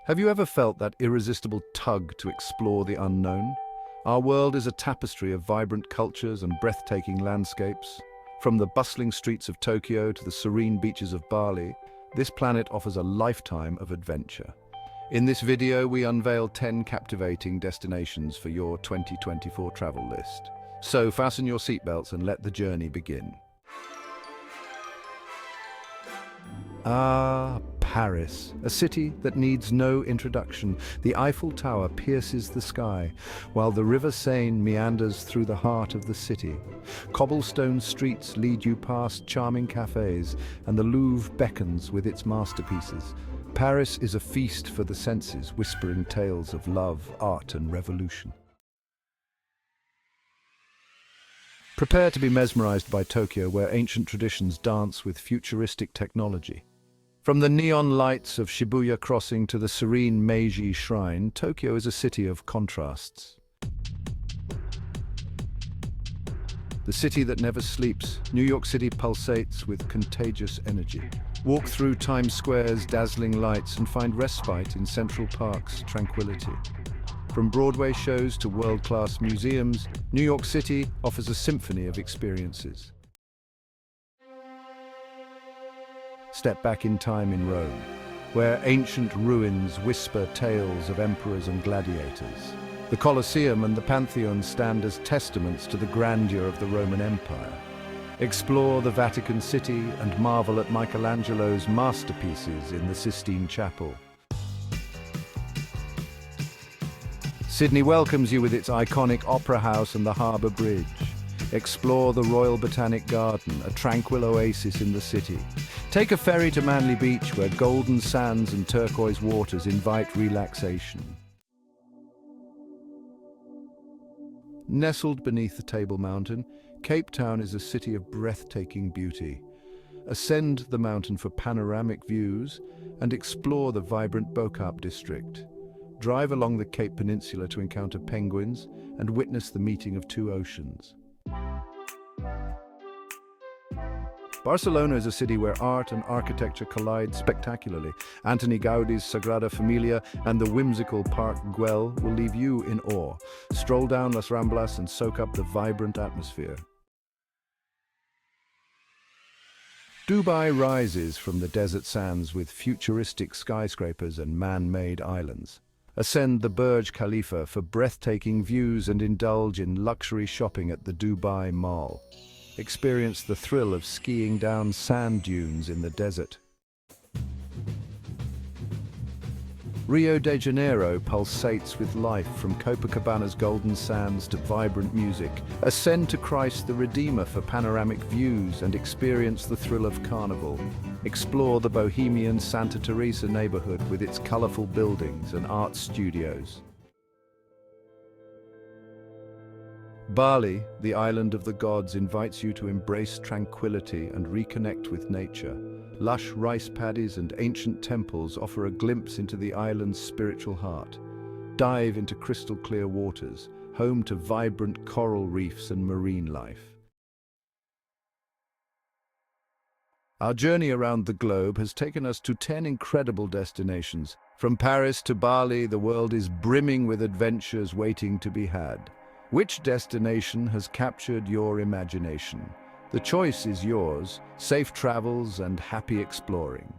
Have you ever felt that irresistible tug to explore the unknown? Our world is a tapestry of vibrant cultures and breathtaking landscapes. From the bustling streets of Tokyo to the serene beaches of Bali, this planet offers a lifetime of adventure. In this video, we unveil 10 captivating destinations for your 2024 travel list. So fasten your seatbelts and let the journey begin. Paris, a city that needs no introduction. The Eiffel Tower pierces the sky, while the River Seine meanders through the heart of the city. Cobblestone streets lead you past charming cafes, and the Louvre beckons with its masterpieces. Paris is a feast for the senses, whispering tales of love, art, and revolution. Prepare to be mesmerized by Tokyo, where ancient traditions dance with futuristic technology. From the neon lights of Shibuya Crossing to the serene Meiji Shrine, Tokyo is a city of contrasts. The city that never sleeps, New York City pulsates with contagious energy. Walk through Times Square's dazzling lights and find respite in Central Park's tranquility. From Broadway shows to world-class museums, New York City offers a symphony of experiences. Step back in time in Rome, where ancient ruins whisper tales of emperors and gladiators. The Colosseum and the Pantheon stand as testaments to the grandeur of the Roman Empire. Explore the Vatican City and marvel at Michelangelo's masterpieces in the Sistine Chapel. Sydney welcomes you with its iconic Opera House and the Harbour Bridge. Explore the Royal Botanic Garden, a tranquil oasis in the city. Take a ferry to Manly Beach, where golden sands and turquoise waters invite relaxation. Nestled beneath the Table Mountain, Cape Town is a city of breathtaking beauty. Ascend the mountain for panoramic views and explore the vibrant Bo-Kaap district. Drive along the Cape Peninsula to encounter penguins and witness the meeting of two oceans. Barcelona is a city where art and architecture collide spectacularly. Antoni Gaudi's Sagrada Familia and the whimsical Park Güell will leave you in awe. Stroll down Las Ramblas and soak up the vibrant atmosphere. Dubai rises from the desert sands with futuristic skyscrapers and man-made islands. Ascend the Burj Khalifa for breathtaking views and indulge in luxury shopping at the Dubai Mall. Experience the thrill of skiing down sand dunes in the desert. Rio de Janeiro pulsates with life, from Copacabana's golden sands to vibrant music. Ascend to Christ the Redeemer for panoramic views and experience the thrill of Carnival. Explore the bohemian Santa Teresa neighborhood with its colorful buildings and art studios. Bali, the island of the gods, invites you to embrace tranquility and reconnect with nature. Lush rice paddies and ancient temples offer a glimpse into the island's spiritual heart. Dive into crystal-clear waters, home to vibrant coral reefs and marine life. Our journey around the globe has taken us to 10 incredible destinations. From Paris to Bali, the world is brimming with adventures waiting to be had. Which destination has captured your imagination? The choice is yours. Safe travels and happy exploring.